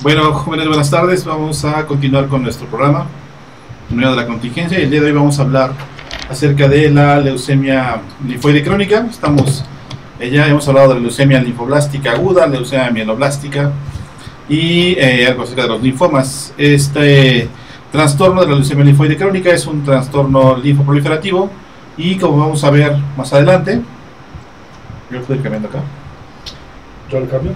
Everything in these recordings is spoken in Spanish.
Bueno, jóvenes, buenas tardes. Vamos a continuar con nuestro programa en medio de la contingencia. El día de hoy vamos a hablar acerca de la leucemia linfoide crónica. Ya hemos hablado de la leucemia linfoblástica aguda, leucemia mieloblástica y algo acerca de los linfomas. Este trastorno de la leucemia linfoide crónica es un trastorno linfoproliferativo y, como vamos a ver más adelante, yo estoy cambiando acá. ¿Yo lo cambio?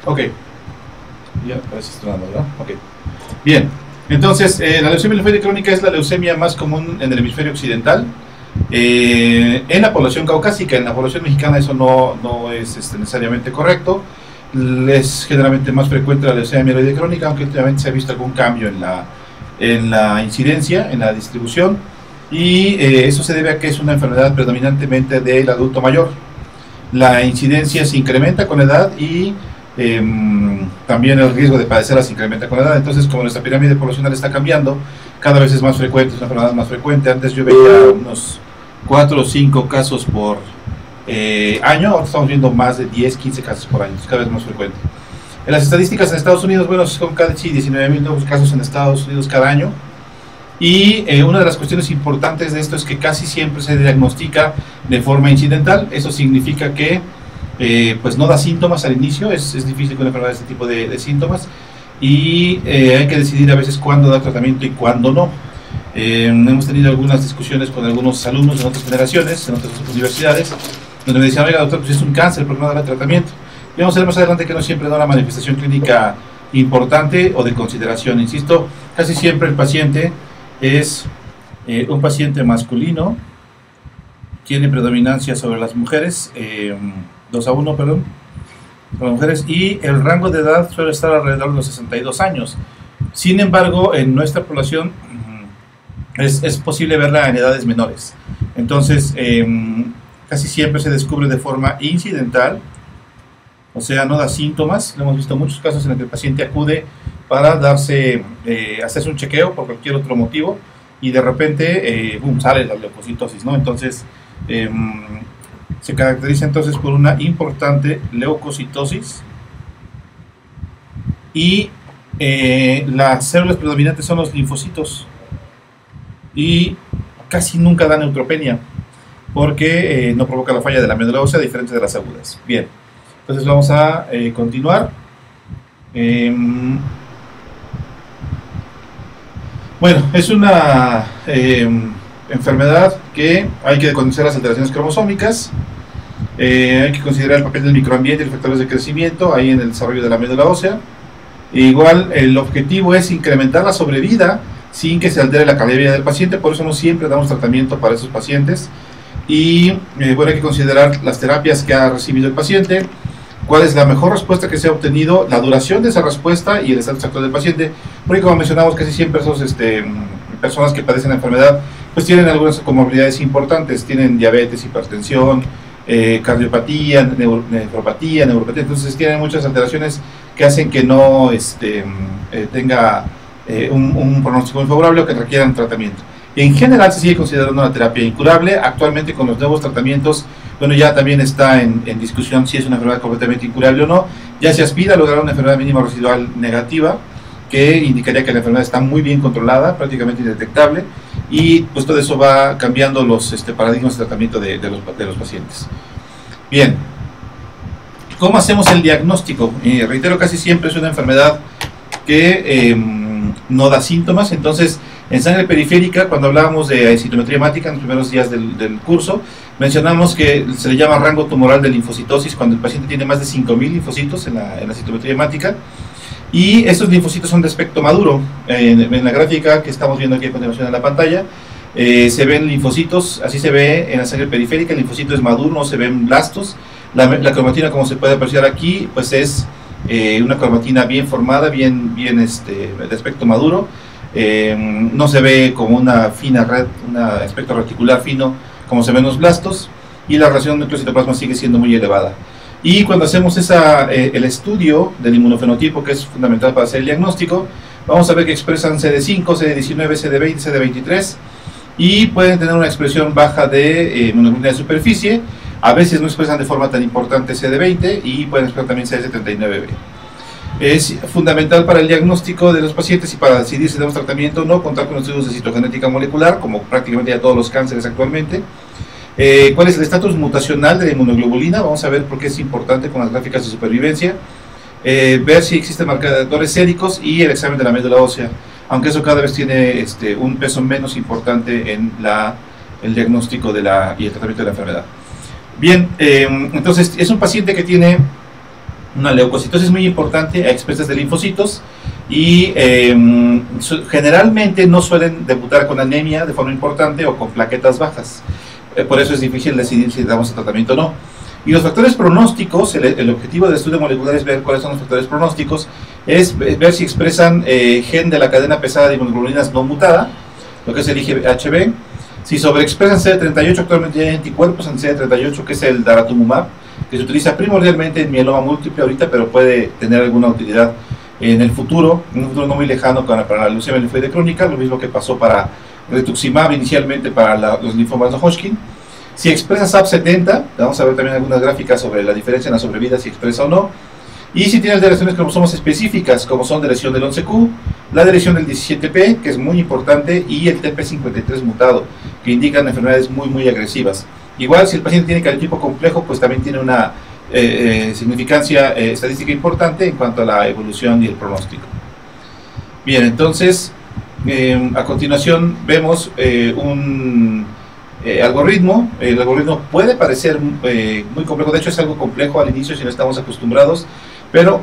Ok, ya parece estrenando, ¿verdad? Ok, bien. Entonces, la leucemia linfoide crónica es la leucemia más común en el hemisferio occidental. En la población caucásica, en la población mexicana eso no es necesariamente correcto. Es generalmente más frecuente la leucemia mieloide crónica, aunque últimamente se ha visto algún cambio en la incidencia, en la distribución, y eso se debe a que es una enfermedad predominantemente del adulto mayor. La incidencia se incrementa con la edad y también el riesgo de padecerla se incrementa con la edad. Entonces, como nuestra pirámide poblacional está cambiando, cada vez es más frecuente, es una enfermedad más frecuente. Antes yo veía unos 4 o 5 casos por año, ahora estamos viendo más de 10, 15 casos por año, es cada vez más frecuente. En las estadísticas en Estados Unidos, bueno, son casi 19,000 nuevos casos en Estados Unidos cada año. Y una de las cuestiones importantes de esto es que casi siempre se diagnostica de forma incidental. Eso significa que pues no da síntomas al inicio, es difícil con una enfermedad de este tipo de síntomas, y hay que decidir a veces cuándo dar tratamiento y cuándo no. Hemos tenido algunas discusiones con algunos alumnos en otras generaciones, en otras universidades, donde me decían: oiga, doctor, pues es un cáncer, ¿por qué no darle tratamiento? Y vamos a ver más adelante que no siempre da una manifestación clínica importante o de consideración. Insisto, casi siempre el paciente es un paciente masculino, tiene predominancia sobre las mujeres, 2-1, perdón, para mujeres, y el rango de edad suele estar alrededor de los 62 años. Sin embargo, en nuestra población es posible verla en edades menores. Entonces, casi siempre se descubre de forma incidental, o sea, no da síntomas. Hemos visto muchos casos en los que el paciente acude para hacerse un chequeo por cualquier otro motivo, y de repente sale la leucocitosis, ¿no? Entonces se caracteriza entonces por una importante leucocitosis, y las células predominantes son los linfocitos, y casi nunca da neutropenia porque no provoca la falla de la médula ósea, diferente de las agudas. Bien, entonces vamos a continuar. Bueno, es una enfermedad que hay que conocer las alteraciones cromosómicas, hay que considerar el papel del microambiente y los factores de crecimiento ahí en el desarrollo de la médula ósea. Igual, el objetivo es incrementar la sobrevida sin que se altere la calidad de vida del paciente, por eso no siempre damos tratamiento para esos pacientes. Y bueno, hay que considerar las terapias que ha recibido el paciente, cuál es la mejor respuesta que se ha obtenido, la duración de esa respuesta y el estatus actual del paciente, porque, como mencionamos, casi siempre esos personas que padecen la enfermedad pues tienen algunas comorbilidades importantes, tienen diabetes, hipertensión, cardiopatía, neuropatía, entonces tienen muchas alteraciones que hacen que no tenga un pronóstico muy favorable o que requieran tratamiento. En general se sigue considerando una terapia incurable. Actualmente, con los nuevos tratamientos, bueno, ya también está en discusión si es una enfermedad completamente incurable o no. Ya se aspira a lograr una enfermedad mínima residual negativa, que indicaría que la enfermedad está muy bien controlada, prácticamente indetectable, y pues todo eso va cambiando los paradigmas de tratamiento de los pacientes. Bien, ¿cómo hacemos el diagnóstico? Reitero, casi siempre es una enfermedad que no da síntomas. Entonces, en sangre periférica, cuando hablábamos de citometría hemática en los primeros días del curso, mencionamos que se le llama rango tumoral de linfocitosis cuando el paciente tiene más de 5,000 linfocitos en la citometría hemática, y estos linfocitos son de aspecto maduro. En la gráfica que estamos viendo aquí a continuación en la pantalla, se ven linfocitos, así se ve en la sangre periférica. El linfocito es maduro, no se ven blastos. La cromatina, como se puede apreciar aquí, pues es una cromatina bien formada, bien de aspecto maduro. No se ve como una fina red, un aspecto reticular fino como se ven los blastos, y la relación núcleo-citoplasma sigue siendo muy elevada. Y cuando hacemos el estudio del inmunofenotipo, que es fundamental para hacer el diagnóstico, vamos a ver que expresan CD5, CD19, CD20, CD23, y pueden tener una expresión baja de hemoglobina de superficie, A veces no expresan de forma tan importante CD20 y pueden expresar también CD79B. Es fundamental para el diagnóstico de los pacientes y para decidir si damos tratamiento o no contar con estudios de citogenética molecular, como prácticamente ya todos los cánceres actualmente. ¿Cuál es el estatus mutacional de la inmunoglobulina? Vamos a ver por qué es importante con las gráficas de supervivencia. Ver si existen marcadores séricos y el examen de la médula ósea, aunque eso cada vez tiene un peso menos importante en el diagnóstico y el tratamiento de la enfermedad. Bien, entonces es un paciente que tiene una leucocitosis muy importante a expensas de linfocitos y generalmente no suelen debutar con anemia de forma importante o con plaquetas bajas. Por eso es difícil decidir si damos el tratamiento o no. Y los factores pronósticos, el objetivo del estudio molecular es ver cuáles son los factores pronósticos, es ver si expresan gen de la cadena pesada de inmunoglobulinas no mutada, lo que es el IgHB. Si sobreexpresan CD38, actualmente hay anticuerpos en CD38, que es el daratumumab, que se utiliza primordialmente en mieloma múltiple ahorita, pero puede tener alguna utilidad en el futuro, en un futuro no muy lejano para la leucemia linfoide crónica, lo mismo que pasó para rituximab inicialmente para los linfomas de Hodgkin. Si expresa SAP70, vamos a ver también algunas gráficas sobre la diferencia en la sobrevida, si expresa o no. Y si tiene alteraciones cromosomas específicas, como son deleción del 11q, la deleción del 17p, que es muy importante, y el TP53 mutado, que indican enfermedades muy agresivas. Igual, si el paciente tiene cariotipo complejo, pues también tiene una significancia estadística importante en cuanto a la evolución y el pronóstico. Bien, entonces, a continuación vemos un algoritmo. El algoritmo puede parecer muy complejo, de hecho es algo complejo al inicio si no estamos acostumbrados, pero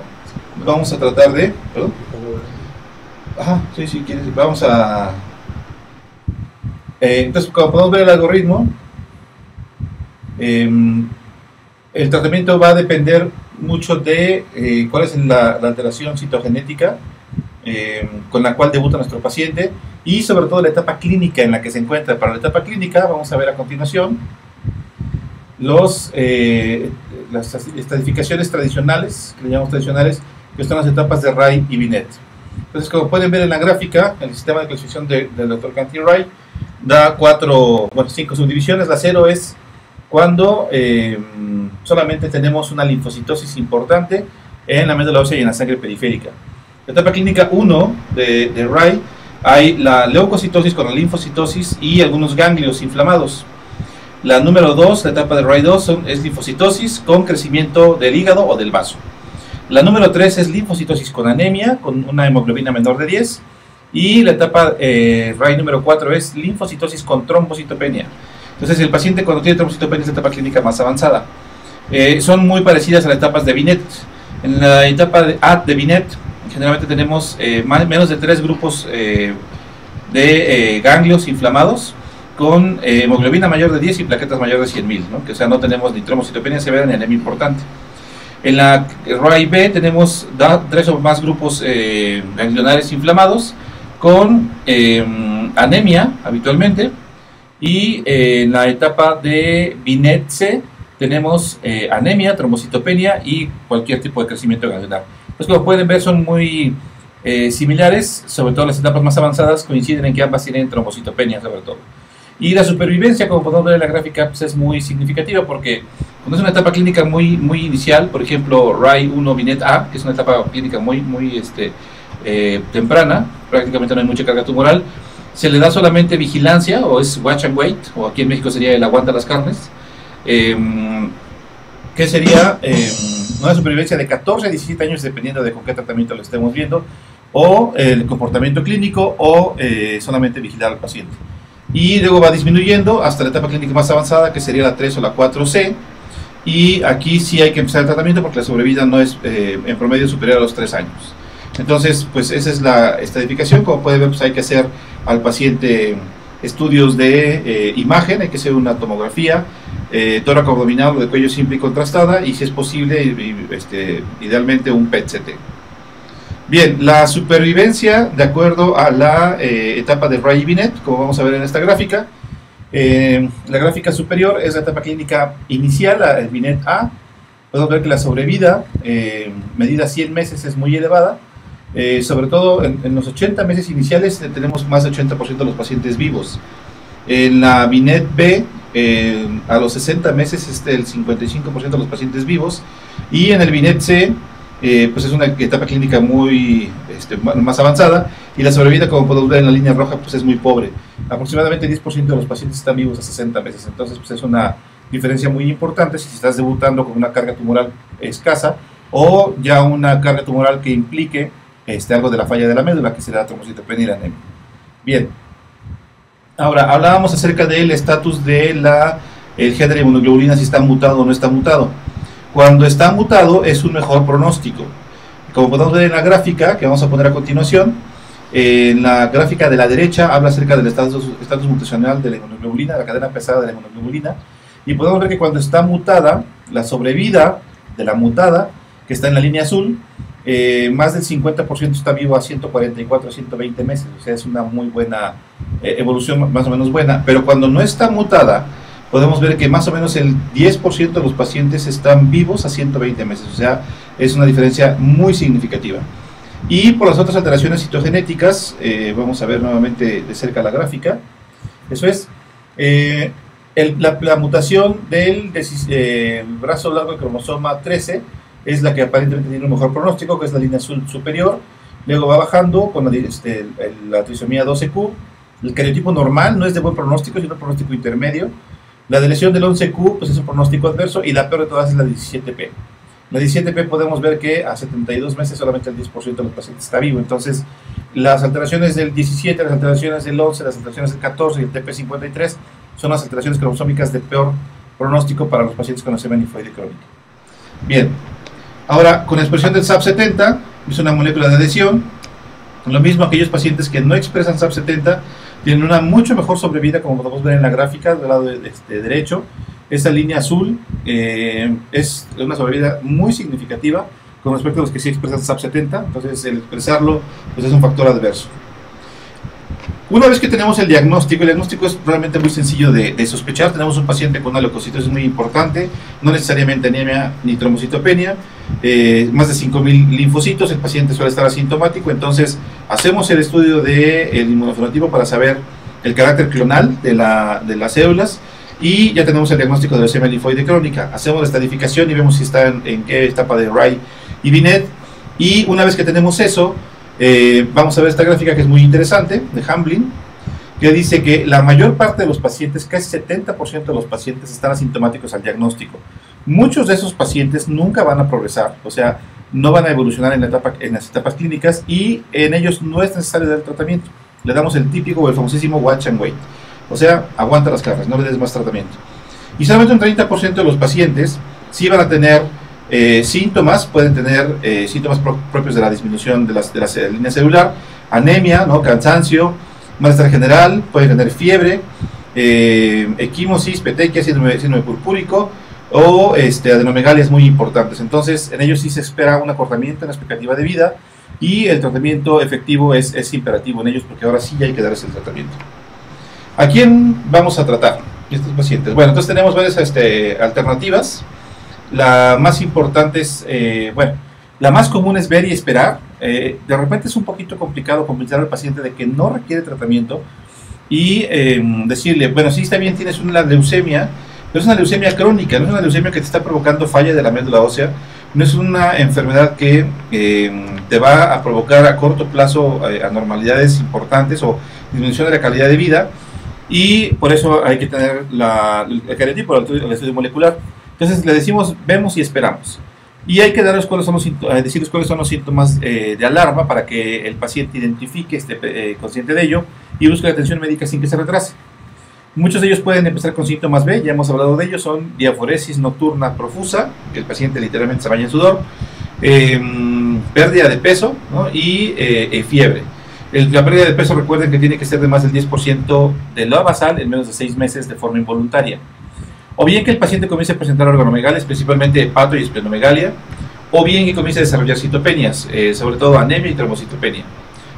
vamos a tratar de... ¿Perdón? Ajá, sí, si quieres, vamos a... entonces, como podemos ver el algoritmo, el tratamiento va a depender mucho de cuál es la alteración citogenética con la cual debuta nuestro paciente y sobre todo la etapa clínica en la que se encuentra. Para la etapa clínica vamos a ver a continuación las estratificaciones tradicionales, que le llamamos tradicionales, que están las etapas de Ray y Binet. Entonces, como pueden ver en la gráfica, el sistema de clasificación del Dr. Canty-Ray da 5 subdivisiones. La 0 es cuando solamente tenemos una linfocitosis importante en la médula ósea y en la sangre periférica. La etapa clínica 1 de Ray hay la leucocitosis con la linfocitosis y algunos ganglios inflamados. La número 2, la etapa de Ray 2, es linfocitosis con crecimiento del hígado o del vaso. La número 3 es linfocitosis con anemia, con una hemoglobina menor de 10. Y la etapa Ray número 4 es linfocitosis con trombocitopenia. Entonces, el paciente cuando tiene trombocitopenia es la etapa clínica más avanzada. Son muy parecidas a las etapas de Binet. En la etapa de Binet, generalmente tenemos menos de 3 grupos de ganglios inflamados con hemoglobina mayor de 10 y plaquetas mayor de 100.000, ¿no? Que, o sea, no tenemos ni trombocitopenia severa ni anemia importante. En la Ray B tenemos 3 o más grupos ganglionares inflamados con anemia habitualmente, y en la etapa de Binet C tenemos anemia, trombocitopenia y cualquier tipo de crecimiento ganglionar. Pues como pueden ver son muy similares, sobre todo las etapas más avanzadas coinciden en que ambas tienen trombocitopenia sobre todo. Y la supervivencia, como podemos ver en la gráfica, pues es muy significativa porque cuando es una etapa clínica muy inicial, por ejemplo Ray 1 Binet A, que es una etapa clínica muy temprana, prácticamente no hay mucha carga tumoral, se le da solamente vigilancia, o es watch and wait, o aquí en México sería el aguanta las carnes, que sería una supervivencia de 14 a 17 años dependiendo de con qué tratamiento lo estemos viendo, o el comportamiento clínico, o solamente vigilar al paciente. Y luego va disminuyendo hasta la etapa clínica más avanzada, que sería la 3 o la 4C, y aquí sí hay que empezar el tratamiento porque la sobrevida no es en promedio superior a los 3 años. Entonces, pues esa es la estratificación. Como pueden ver, pues hay que hacer al paciente estudios de imagen, hay que hacer una tomografía, tórax abdominal o de cuello simple y contrastada, y si es posible, idealmente un PET-CT. Bien, la supervivencia de acuerdo a la etapa de Ray y Binet, como vamos a ver en esta gráfica. La gráfica superior es la etapa clínica inicial, el Binet A. Podemos ver que la sobrevida, medida 100 meses, es muy elevada. Sobre todo en los 80 meses iniciales tenemos más del 80% de los pacientes vivos. En la Binet B a los 60 meses el 55% de los pacientes vivos, y en el Binet C pues es una etapa clínica muy más avanzada, y la sobrevida, como podemos ver en la línea roja, pues es muy pobre. Aproximadamente 10% de los pacientes están vivos a 60 meses, entonces pues es una diferencia muy importante si estás debutando con una carga tumoral escasa, o ya una carga tumoral que implique algo de la falla de la médula, que será trombocitopenia y la anemia. Bien, ahora hablábamos acerca del estatus de el gen de la inmunoglobulina, si está mutado o no está mutado. Cuando está mutado es un mejor pronóstico. Como podemos ver en la gráfica que vamos a poner a continuación, en la gráfica de la derecha habla acerca del estatus mutacional de la inmunoglobulina, la cadena pesada de la inmunoglobulina, y podemos ver que cuando está mutada, la sobrevida de la mutada, que está en la línea azul, más del 50% está vivo a 144 a 120 meses, o sea, es una muy buena evolución, más o menos buena. Pero cuando no está mutada, podemos ver que más o menos el 10% de los pacientes están vivos a 120 meses, o sea, es una diferencia muy significativa. Y por las otras alteraciones citogenéticas, vamos a ver nuevamente de cerca la gráfica. Eso es, la mutación del brazo largo de cromosoma 13 es la que aparentemente tiene un mejor pronóstico, que es la línea azul superior. Luego va bajando con la trisomía 12q. El cariotipo normal no es de buen pronóstico, es un pronóstico intermedio. La lesión del 11q pues es un pronóstico adverso, y la peor de todas es la 17p. La 17p podemos ver que a 72 meses solamente el 10% de los pacientes está vivo. Entonces, las alteraciones del 17, las alteraciones del 11, las alteraciones del 14 y el TP53 son las alteraciones cromosómicas de peor pronóstico para los pacientes con leucemia linfoide crónica. Bien, ahora con expresión del SAP70, es una molécula de adhesión. Lo mismo, aquellos pacientes que no expresan SAP70 tienen una mucho mejor sobrevida, como podemos ver en la gráfica del lado derecho. Esa línea azul es una sobrevida muy significativa con respecto a los que sí expresan SAP70, entonces el expresarlo pues es un factor adverso. Una vez que tenemos el diagnóstico es realmente muy sencillo de sospechar. Tenemos un paciente con una leucocitosis muy importante, no necesariamente anemia ni trombocitopenia, más de 5.000 linfocitos, el paciente suele estar asintomático, entonces hacemos el estudio del inmunofenotipo para saber el carácter clonal de las células, y ya tenemos el diagnóstico de leucemia linfoide crónica. Hacemos la estadificación y vemos si está en qué etapa de Rai y Binet, y una vez que tenemos eso, vamos a ver esta gráfica que es muy interesante, de Hamblin, que dice que la mayor parte de los pacientes, casi 70% de los pacientes, están asintomáticos al diagnóstico. Muchos de esos pacientes nunca van a progresar, o sea, no van a evolucionar en las etapas clínicas, y en ellos no es necesario dar tratamiento. Le damos el típico o el famosísimo watch and wait, o sea, aguanta las cargas, no le des más tratamiento. Y solamente un 30% de los pacientes sí van a tener síntomas, pueden tener síntomas propios de la disminución de la línea celular, anemia, ¿no? Cansancio, malestar general, pueden tener fiebre, equimosis, petequia, síndrome purpúrico, o adenomegalias muy importantes. Entonces, en ellos sí se espera un acortamiento en la expectativa de vida, y el tratamiento efectivo es imperativo en ellos, porque ahora sí hay que darles el tratamiento. ¿A quién vamos a tratar estos pacientes? Bueno, entonces tenemos varias alternativas. La más importante es, la más común es ver y esperar. De repente es un poquito complicado convencer al paciente de que no requiere tratamiento, y decirle, bueno, sí está bien, tienes una leucemia, pero es una leucemia crónica, no es una leucemia que te está provocando falla de la médula ósea, no es una enfermedad que te va a provocar a corto plazo anormalidades importantes o disminución de la calidad de vida, y por eso hay que tener el cariotipo, el estudio molecular. Entonces le decimos, vemos y esperamos. Y hay que decirles cuáles son los síntomas de alarma para que el paciente identifique, esté consciente de ello y busque la atención médica sin que se retrase. Muchos de ellos pueden empezar con síntomas B, ya hemos hablado de ellos, son diaforesis nocturna profusa, que el paciente literalmente se baña en sudor, pérdida de peso, ¿no? Y fiebre. La pérdida de peso, recuerden que tiene que ser de más del 10% de la basal en menos de 6 meses de forma involuntaria. O bien que el paciente comience a presentar organomegalias, principalmente hepato y esplenomegalia, o bien que comience a desarrollar citopenias, sobre todo anemia y trombocitopenia.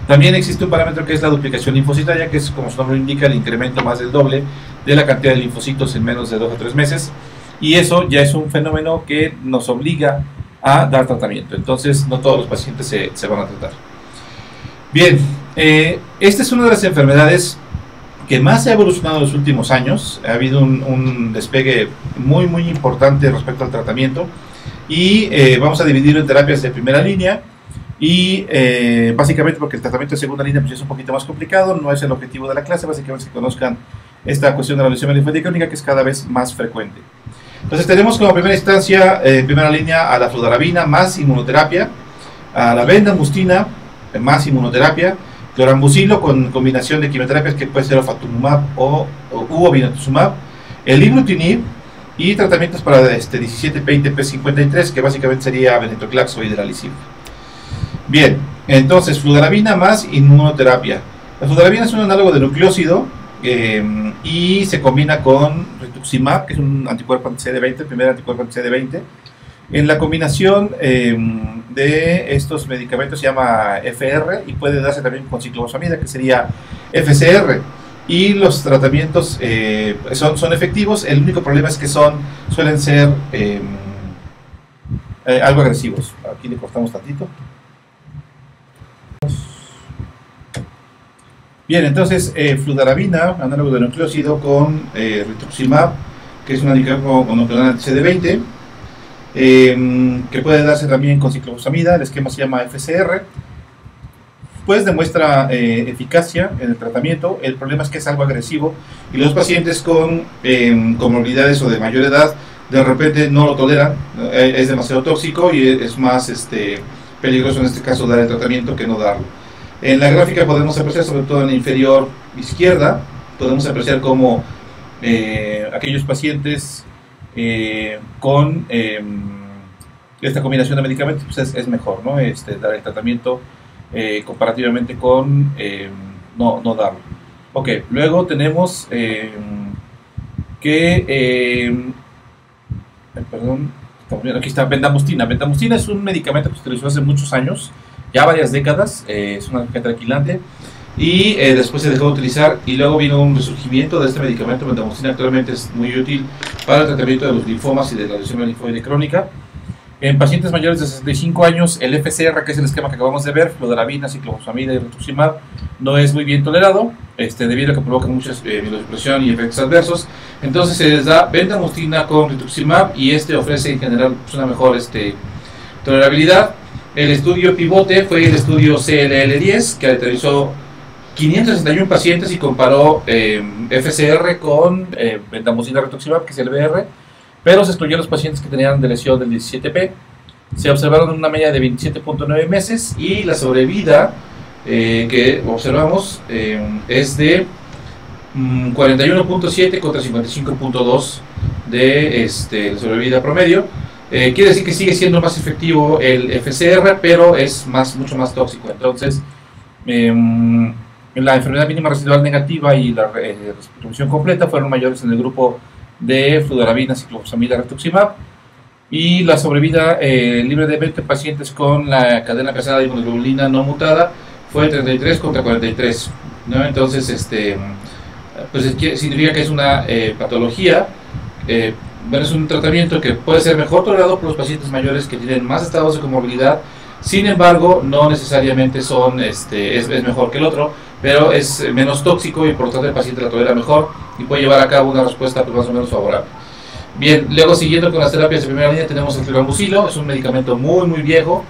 También existe un parámetro que es la duplicación linfocitaria, que es, como su nombre indica, el incremento más del doble de la cantidad de linfocitos en menos de 2 o 3 meses, y eso ya es un fenómeno que nos obliga a dar tratamiento. Entonces, no todos los pacientes se van a tratar. Bien, esta es una de las enfermedades que más ha evolucionado en los últimos años. Ha habido un despegue muy importante respecto al tratamiento, y vamos a dividirlo en terapias de primera línea, y básicamente porque el tratamiento de segunda línea pues, es un poquito más complicado, no es el objetivo de la clase, básicamente que conozcan esta cuestión de la leucemia linfática crónica, que es cada vez más frecuente. Entonces tenemos como primera instancia, primera línea, a la fludarabina más inmunoterapia, a la bendamustine más inmunoterapia, clorambucilo con combinación de quimioterapias que puede ser ofatumumab u obinutuzumab, el ibrutinib, y tratamientos para 17-20p53, que básicamente sería venetoclax o hidralizib. Bien, entonces fludarabina más inmunoterapia. La fludarabina es un análogo de nucleócido y se combina con rituximab, que es un anticuerpo anti-CD20, el primer anticuerpo anti-CD20. En la combinación de estos medicamentos se llama FR, y puede darse también con ciclofosfamida, que sería FCR. Y los tratamientos son efectivos. El único problema es que suelen ser algo agresivos. Aquí le cortamos tantito. Bien, entonces fludarabina, análogo de nucleócido, con rituximab, que es un anticuerpo monoclonal anti-CD20, que puede darse también con ciclofosfamida. El esquema se llama FCR. Pues demuestra eficacia en el tratamiento. El problema es que es algo agresivo, y los pacientes con comorbilidades o de mayor edad de repente no lo toleran. Es demasiado tóxico y es más peligroso en este caso dar el tratamiento que no darlo. En la gráfica podemos apreciar, sobre todo en la inferior izquierda, podemos apreciar cómo aquellos pacientes con esta combinación de medicamentos pues es mejor, ¿no? Dar el tratamiento comparativamente con no darlo. Ok, luego tenemos perdón, aquí está bendamustine. Bendamustine es un medicamento que se utilizó hace muchos años, ya varias décadas, es un tranquilante, y después se dejó de utilizar, y luego vino un resurgimiento de este medicamento. Bendamustine actualmente es muy útil para el tratamiento de los linfomas y de la leucemia linfóide crónica. En pacientes mayores de 65 años, el FCR, que es el esquema que acabamos de ver, fludarabina, ciclofosfamida y rituximab, no es muy bien tolerado, debido a que provoca mucha mielosupresión y efectos adversos. Entonces se les da bendamustine con rituximab, y ofrece en general pues, una mejor tolerabilidad. El estudio pivote fue el estudio CLL10, que realizó 561 pacientes y comparó FCR con bendamustine rituximab, que es el BR, pero se excluyó a los pacientes que tenían de lesión del 17P. Se observaron una media de 27.9 meses, y la sobrevida que observamos es de 41.7 contra 55.2 de sobrevida promedio. Quiere decir que sigue siendo más efectivo el FCR, pero es mucho más tóxico. Entonces, la enfermedad mínima residual negativa y la resolución completa fueron mayores en el grupo de fludarabina, ciclofosfamida, rituximab, y la sobrevida libre de 20 pacientes con la cadena pesada de inmunoglobulina no mutada fue 33 contra 43, ¿no? Entonces, pues significa que es una patología. Bueno, es un tratamiento que puede ser mejor tolerado por los pacientes mayores que tienen más estados de comorbilidad. Sin embargo, no necesariamente es mejor que el otro, pero es menos tóxico, y por lo tanto el paciente la tolera mejor y puede llevar a cabo una respuesta pues, más o menos favorable. Bien, luego siguiendo con las terapias de primera línea tenemos el clorambucilo. Es un medicamento muy viejo,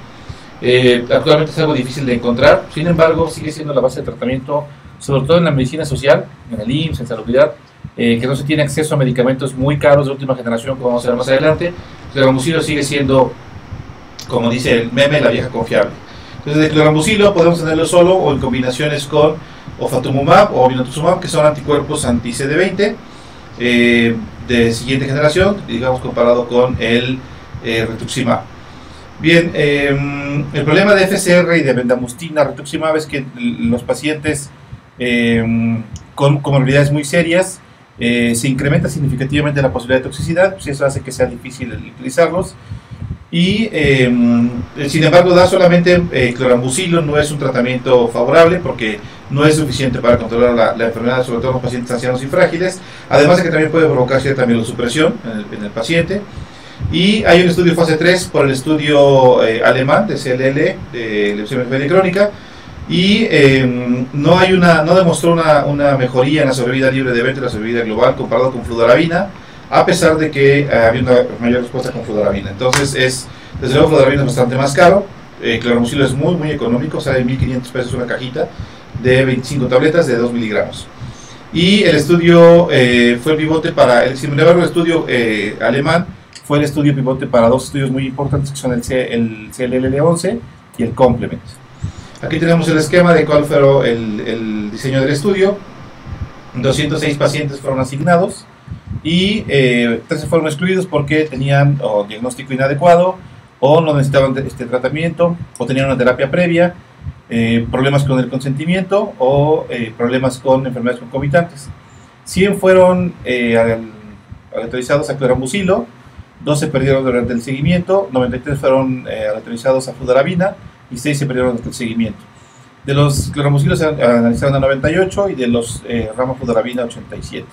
actualmente es algo difícil de encontrar. Sin embargo, sigue siendo la base de tratamiento, sobre todo en la medicina social, en el IMSS, en salubridad, que no se tiene acceso a medicamentos muy caros de última generación, como vamos a ver más adelante. El clorambucilo sigue siendo, como dice el meme, la vieja confiable. Entonces, el clorambucilo podemos tenerlo solo o en combinaciones con ofatumumab o obinutuzumab, que son anticuerpos anti-CD20 de siguiente generación, digamos comparado con el rituximab. Bien, el problema de FCR y de bendamustine rituximab es que los pacientes con comorbilidades muy serias se incrementa significativamente la posibilidad de toxicidad, pues eso hace que sea difícil utilizarlos. Y sin embargo, dar solamente clorambucilo no es un tratamiento favorable, porque no es suficiente para controlar la enfermedad, sobre todo en los pacientes ancianos y frágiles, además de que también puede provocar cierta mielosupresión en el paciente. Y hay un estudio fase 3 por el estudio alemán de CLL, de leucemia linfóide crónica, y no demostró una mejoría en la sobrevida libre de evento y la sobrevida global comparado con fludarabina, a pesar de que había una mayor respuesta con fludarabina. Entonces, desde luego, fludarabina es bastante más caro. Cloramucilo es muy económico, sale 1.500 pesos una cajita de 25 tabletas de 2 miligramos. Y el estudio fue el pivote para, sin embargo, el estudio alemán fue el estudio pivote para dos estudios muy importantes, que son el CLL11 y el Complement. Aquí tenemos el esquema de cuál fue el diseño del estudio. 206 pacientes fueron asignados y 13 fueron excluidos porque tenían diagnóstico inadecuado, o no necesitaban tratamiento, o tenían una terapia previa, problemas con el consentimiento, o problemas con enfermedades concomitantes. 100 fueron aleatorizados a cloramucilo, 12 perdieron durante el seguimiento, 93 fueron aleatorizados a fludarabina y 6 se perdieron durante el seguimiento. De los cloramucilos se analizaron a 98 y de los ramafludarabina 87.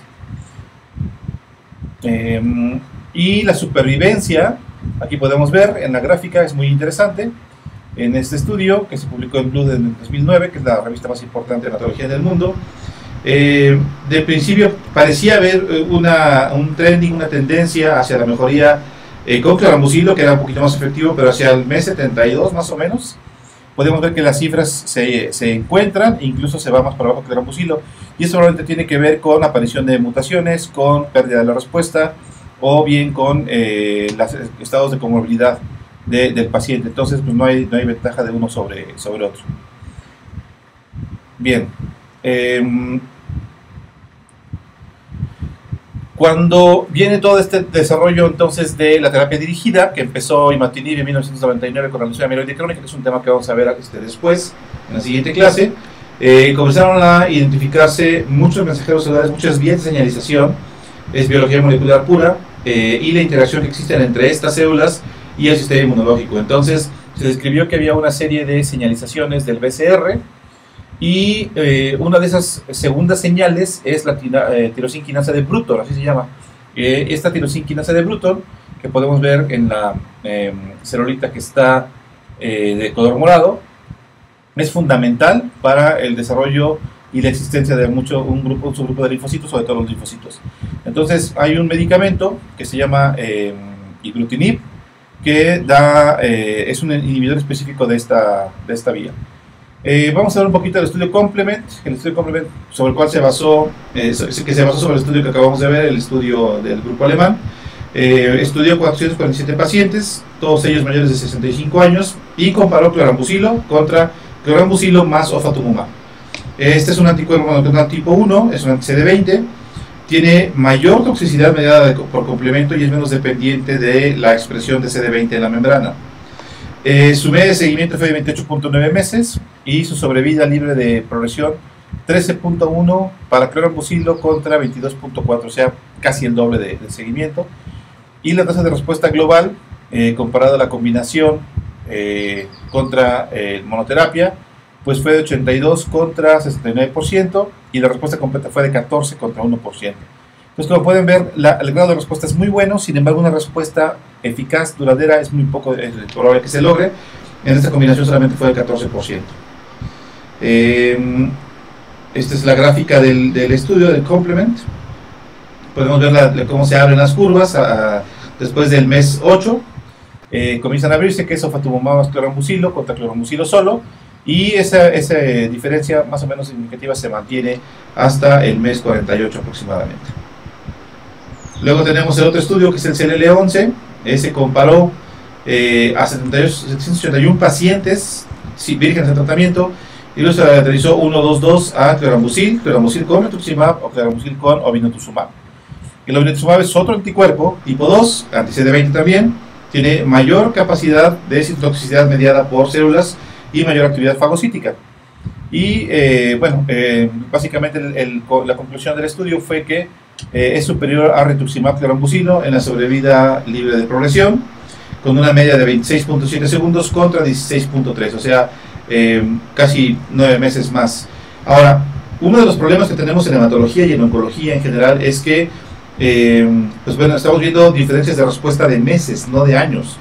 Y la supervivencia, aquí podemos ver en la gráfica, es muy interesante. En este estudio, que se publicó en Blood en 2009, que es la revista más importante de hematología del mundo, de principio parecía haber un trending, una tendencia hacia la mejoría con cloramucilo, que era un poquito más efectivo, pero hacia el mes 72 más o menos, podemos ver que las cifras se encuentran, incluso se va más para abajo que cloramucilo, y eso probablemente tiene que ver con aparición de mutaciones, con pérdida de la respuesta, o bien con los estados de comorbilidad del paciente. Entonces, pues no hay ventaja de uno sobre otro. Bien. Cuando viene todo este desarrollo entonces de la terapia dirigida, que empezó imatinib en 1999 con la leucemia amiloide crónica, que es un tema que vamos a ver después, en la siguiente clase, comenzaron a identificarse muchos mensajeros celulares, muchas vías de señalización, es biología molecular pura, y la interacción que existe entre estas células y el sistema inmunológico. Entonces, se describió que había una serie de señalizaciones del BCR, y una de esas segundas señales es la tirosina quinasa de Bruton, así se llama. Esta tirosina quinasa de Bruton, que podemos ver en la celulita que está de color morado, es fundamental para el desarrollo y la existencia de un subgrupo de linfocitos, o de todos los linfocitos. Entonces, hay un medicamento que se llama ibrutinib, que es un inhibidor específico de esta vía. Vamos a ver un poquito del estudio Complement, sobre el cual se basó sobre el estudio que acabamos de ver, el estudio del grupo alemán. Estudió 447 pacientes, todos ellos mayores de 65 años, y comparó cloramucilo contra cloramucilo más ofatumumab. Este es un anticuerpo monoclonal tipo 1, es un anti-CD20, tiene mayor toxicidad mediada por complemento y es menos dependiente de la expresión de CD20 en la membrana. Su media de seguimiento fue de 28.9 meses y su sobrevida libre de progresión 13.1 para cloramucilo contra 22.4, o sea, casi el doble de seguimiento. Y la tasa de respuesta global, comparada a la combinación contra monoterapia, pues fue de 82 contra 69%, y la respuesta completa fue de 14 contra 1%. Entonces, como pueden ver, el grado de respuesta es muy bueno. Sin embargo, una respuesta eficaz, duradera, es muy poco probable que se logre. En esta combinación solamente fue del 14%. Esta es la gráfica del estudio del Complement. Podemos ver cómo se abren las curvas después del mes 8. Comienzan a abrirse, que es ofatumumab más cloramucilo contra cloramucilo solo, y esa diferencia más o menos significativa se mantiene hasta el mes 48 aproximadamente. Luego tenemos el otro estudio, que es el CLL11. Ese comparó a 781 pacientes vírgenes de tratamiento, y los realizó 1-2-2 a cloramucil con rituximab o cloramucil con obinutuzumab. El obinutuzumab es otro anticuerpo tipo 2, anti-CD20 también, tiene mayor capacidad de citotoxicidad mediada por células y mayor actividad fagocítica. Y básicamente la conclusión del estudio fue que es superior a rituximab cloramucilo en la sobrevida libre de progresión, con una media de 26.7 segundos contra 16.3, o sea, casi 9 meses más. Ahora, uno de los problemas que tenemos en hematología y en oncología en general es que estamos viendo diferencias de respuesta de meses, no de años.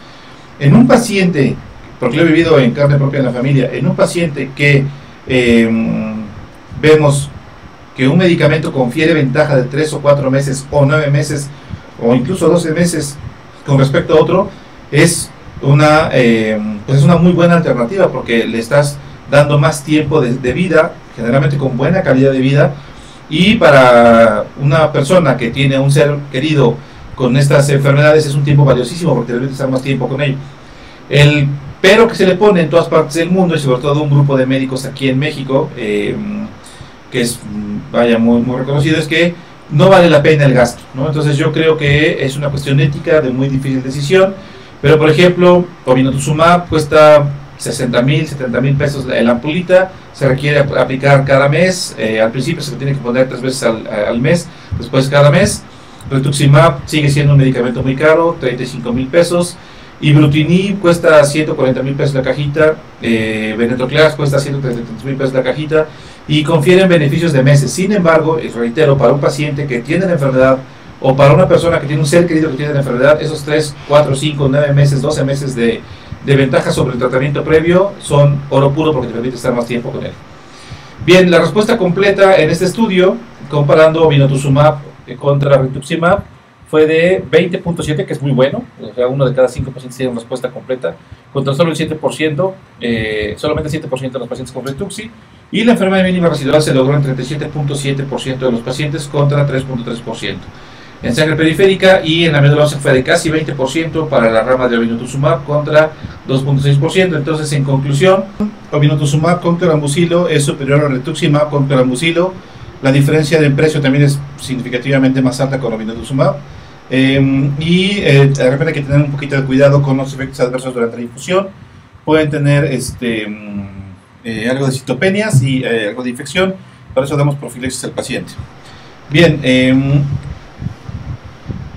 En un paciente, porque lo he vivido en carne propia en la familia, en un paciente que vemos que un medicamento confiere ventaja de 3 o 4 meses o 9 meses o incluso 12 meses con respecto a otro, es pues es una muy buena alternativa, porque le estás dando más tiempo de vida, generalmente con buena calidad de vida. Y para una persona que tiene un ser querido con estas enfermedades es un tiempo valiosísimo, porque debe estar más tiempo con ellos. El pero que se le pone en todas partes del mundo, y sobre todo un grupo de médicos aquí en México, que es muy, muy reconocido, es que no vale la pena el gasto, ¿no? Entonces yo creo que es una cuestión ética de muy difícil decisión. Pero por ejemplo, obinutuzumab cuesta 60,000, 70,000 pesos la ampulita, se requiere aplicar cada mes, al principio se tiene que poner 3 veces al mes, después cada mes. Rituximab sigue siendo un medicamento muy caro, 35,000 pesos. Ibrutinib cuesta 140,000 pesos la cajita, Venetoclax cuesta 133,000 pesos la cajita, y confieren beneficios de meses. Sin embargo, reitero, para un paciente que tiene la enfermedad, o para una persona que tiene un ser querido que tiene la enfermedad, esos 3, 4, 5, 9 meses, 12 meses de ventaja sobre el tratamiento previo son oro puro, porque te permite estar más tiempo con él. Bien, la respuesta completa en este estudio, comparando obinutuzumab contra rituximab, fue de 20.7, que es muy bueno, o sea, uno de cada 5 pacientes tiene una respuesta completa, contra solo el 7%, solamente el 7% de los pacientes con Rituxi, y la enfermedad mínima residual se logró en 37.7% de los pacientes contra 3.3%. En sangre periférica y en la médula ósea fue de casi 20% para la rama de obinutuzumab contra 2.6%. Entonces, en conclusión, obinutuzumab con clorambucilo es superior a rituximab con clorambucilo. La diferencia de precio también es significativamente más alta con obinutuzumab. De repente hay que tener un poquito de cuidado con los efectos adversos durante la infusión. Pueden tener algo de citopenias y algo de infección. Por eso damos profilaxis al paciente. Bien,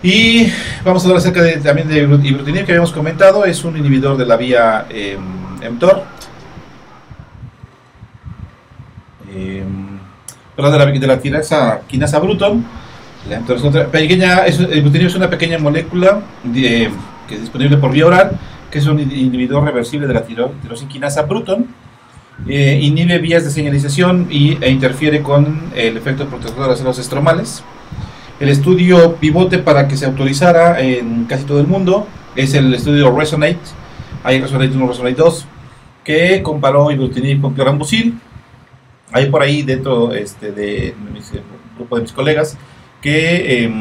y vamos a hablar acerca también de ibrutinib, que habíamos comentado. Es un inhibidor de la vía mTOR, de la tiraxa quinasa Bruton. Ibrutinib es una pequeña molécula que es disponible por vía oral, que es un inhibidor reversible de la tirosina quinasa Bruton. Inhibe vías de señalización e interfiere con el efecto protector de las células estromales. El estudio pivote para que se autorizara en casi todo el mundo es el estudio Resonate. Hay Resonate 1, Resonate 2, que comparó ibrutinib con clorambucil. Hay por ahí dentro de un grupo de mis colegas que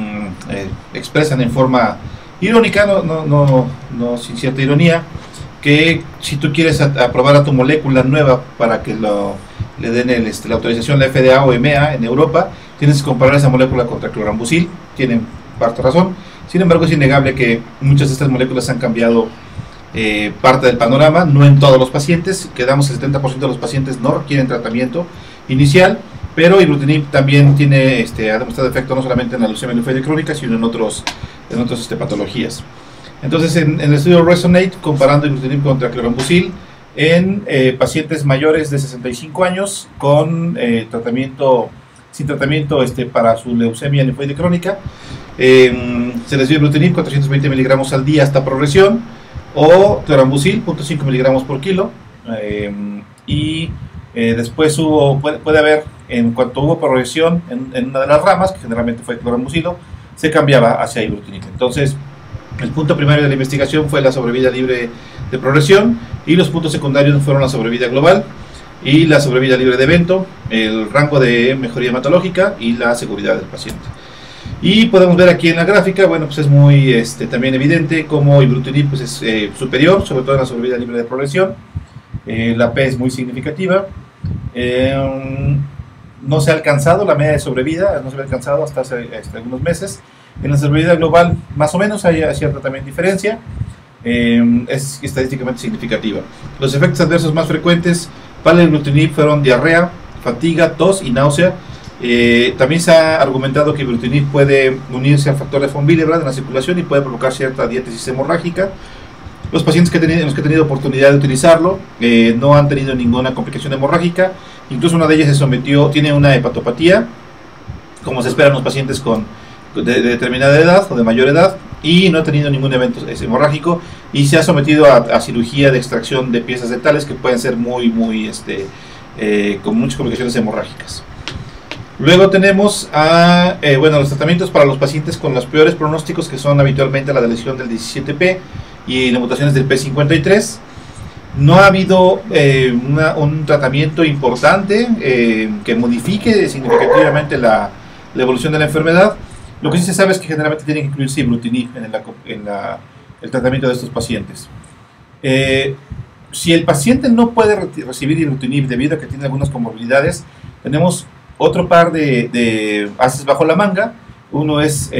expresan en forma irónica, no sin cierta ironía, que si tú quieres aprobar a tu molécula nueva para que le den la autorización, la FDA o EMEA en Europa, tienes que comparar esa molécula contra clorambucil. Tienen parte razón. Sin embargo, es innegable que muchas de estas moléculas han cambiado parte del panorama, no en todos los pacientes. Quedamos el 70% de los pacientes no requieren tratamiento inicial, pero ibrutinib también ha demostrado efecto no solamente en la leucemia linfoide crónica, sino en otras patologías. Entonces, en el estudio Resonate, comparando ibrutinib contra clorambucil en pacientes mayores de 65 años con sin tratamiento para su leucemia linfoide crónica, se les dio ibrutinib 420 miligramos al día hasta progresión, o clorambucil 0.5 miligramos por kilo, después puede haber, en cuanto hubo progresión en una de las ramas, que generalmente fue clorambucilo, se cambiaba hacia ibrutinib. Entonces, el punto primario de la investigación fue la sobrevida libre de progresión, y los puntos secundarios fueron la sobrevida global y la sobrevida libre de evento, el rango de mejoría hematológica y la seguridad del paciente. Y podemos ver aquí en la gráfica, bueno, pues es muy también evidente cómo ibrutinib pues es superior, sobre todo en la sobrevida libre de progresión. La P es muy significativa. No se ha alcanzado la media de sobrevida, no se ha alcanzado hasta hace algunos meses. En la sobrevida global, más o menos, hay cierta también diferencia. Es estadísticamente significativa. Los efectos adversos más frecuentes para el ibrutinib fueron diarrea, fatiga, tos y náusea. También se ha argumentado que ibrutinib puede unirse al factor de von Willebrand en la circulación y puede provocar cierta diátesis hemorrágica. Los pacientes en los que he tenido oportunidad de utilizarlo no han tenido ninguna complicación hemorrágica. Incluso una de ellas tiene una hepatopatía, como se espera en los pacientes de determinada edad o de mayor edad, y no ha tenido ningún evento hemorrágico, y se ha sometido a cirugía de extracción de piezas dentales que pueden ser muy con muchas complicaciones hemorrágicas. Luego tenemos los tratamientos para los pacientes con los peores pronósticos, que son habitualmente la de lesión del 17P y las mutaciones del P53. No ha habido un tratamiento importante que modifique significativamente la evolución de la enfermedad. Lo que sí se sabe es que generalmente tiene que incluirse ibrutinib en el tratamiento de estos pacientes. Si el paciente no puede recibir ibrutinib debido a que tiene algunas comorbilidades, tenemos otro par de ases bajo la manga. Uno es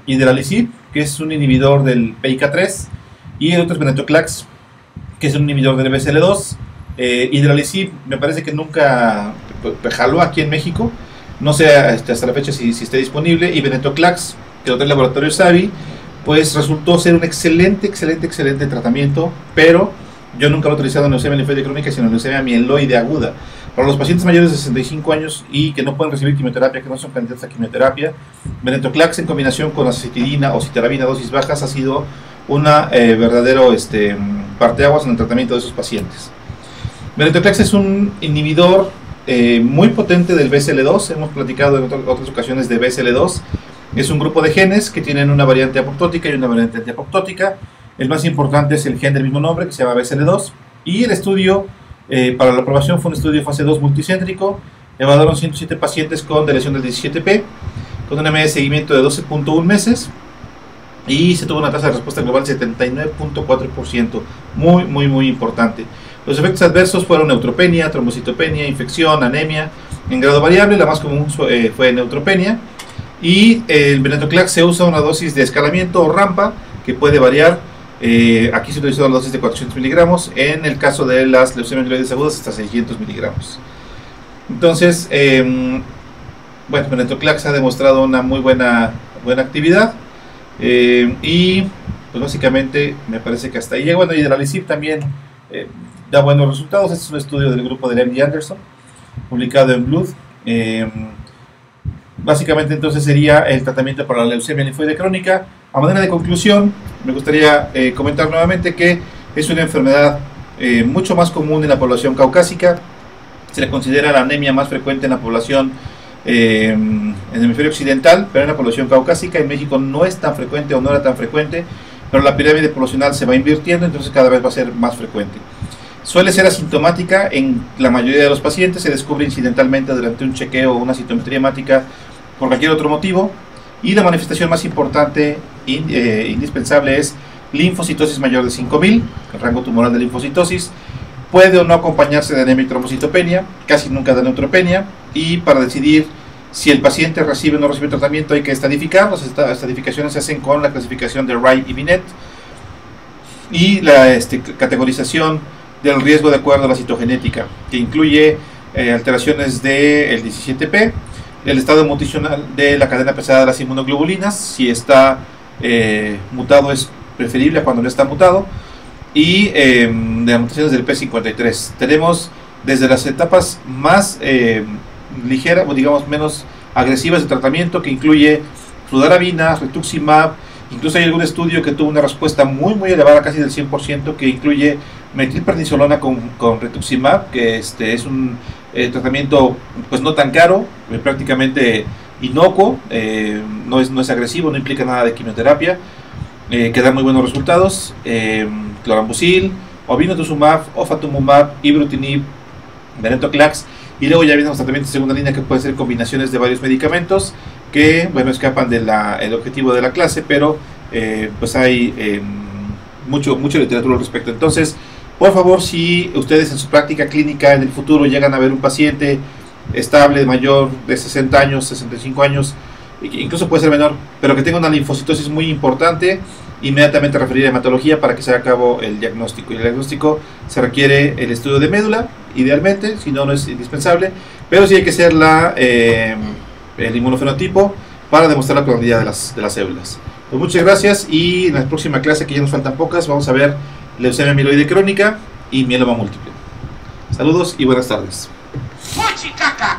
idelalisib, que es un inhibidor del PIK3, y el otro es venetoclax, que es un inhibidor del BCL2. Idelalisib me parece que nunca jaló aquí en México, no sé hasta la fecha si esté disponible, y venetoclax, que lo del laboratorio Savi, pues resultó ser un excelente tratamiento, pero yo nunca lo he utilizado en leucemia linfoide crónica, sino en leucemia mieloide aguda. Para los pacientes mayores de 65 años y que no pueden recibir quimioterapia, que no son candidatos a quimioterapia, venetoclax en combinación con azacitidina o citarabina a dosis bajas ha sido una verdadero parteaguas en el tratamiento de esos pacientes. Venetoclax es un inhibidor muy potente del BCL2, hemos platicado en otras ocasiones de BCL2. Es un grupo de genes que tienen una variante apoptótica y una variante antiapoptótica. El más importante es el gen del mismo nombre, que se llama BCL2, y el estudio para la aprobación fue un estudio fase 2 multicéntrico. Evaluaron 107 pacientes con lesión del 17P, con una media de seguimiento de 12.1 meses, y se tuvo una tasa de respuesta global de 79.4%, muy importante. Los efectos adversos fueron neutropenia, trombocitopenia, infección, anemia, en grado variable. La más común fue neutropenia, y el venetoclax se usa una dosis de escalamiento o rampa que puede variar. Aquí se utilizó la dosis de 400 miligramos, en el caso de las leucemias mieloides agudas hasta 600 miligramos. Entonces, venetoclax ha demostrado una muy buena actividad, y pues básicamente me parece que hasta ahí. Bueno, y idelalisib también da buenos resultados. Este es un estudio del grupo de MD Anderson, publicado en Blood. Básicamente entonces sería el tratamiento para la leucemia linfoide crónica. A manera de conclusión, me gustaría comentar nuevamente que es una enfermedad mucho más común en la población caucásica. Se le considera la anemia más frecuente en la población en el hemisferio occidental, pero en la población caucásica. En México no es tan frecuente o no era tan frecuente, pero la pirámide poblacional se va invirtiendo, entonces cada vez va a ser más frecuente. Suele ser asintomática en la mayoría de los pacientes, se descubre incidentalmente durante un chequeo o una citometría hemática por cualquier otro motivo, y la manifestación más importante indispensable es linfocitosis mayor de 5000, el rango tumoral de linfocitosis. Puede o no acompañarse de anemia y trombocitopenia, casi nunca de neutropenia, y para decidir si el paciente recibe o no recibe tratamiento hay que estadificar. Las estadificaciones se hacen con la clasificación de Wright y Binet, y la categorización del riesgo de acuerdo a la citogenética, que incluye alteraciones del 17P, el estado mutacional de la cadena pesada de las inmunoglobulinas, si está mutado es preferible a cuando no está mutado, y de las mutaciones del P53. Tenemos desde las etapas más ligeras, o digamos menos agresivas de tratamiento, que incluye fludarabina, rituximab. Incluso hay algún estudio que tuvo una respuesta muy elevada, casi del 100%, que incluye metilprednisolona con rituximab, que es un tratamiento pues no tan caro, prácticamente inocuo, no es agresivo, no implica nada de quimioterapia, que da muy buenos resultados. Clorambucil, obinutuzumab, ofatumumab, ibrutinib, venetoclax, y luego ya vienen los tratamientos de segunda línea, que pueden ser combinaciones de varios medicamentos que escapan del objetivo de la clase, pero pues hay mucha literatura al respecto. Entonces, por favor, si ustedes en su práctica clínica en el futuro llegan a ver un paciente estable, mayor de 60 años, 65 años, incluso puede ser menor, pero que tenga una linfocitosis muy importante, inmediatamente referir a hematología para que se haga a cabo el diagnóstico. Y el diagnóstico se requiere el estudio de médula, idealmente, si no, no es indispensable, pero sí hay que hacer el inmunofenotipo para demostrar la clonalidad de las células. Pues muchas gracias, y en la próxima clase, que ya nos faltan pocas, vamos a ver leucemia mieloide crónica y mieloma múltiple. Saludos y buenas tardes. ¡Fuchi, caca!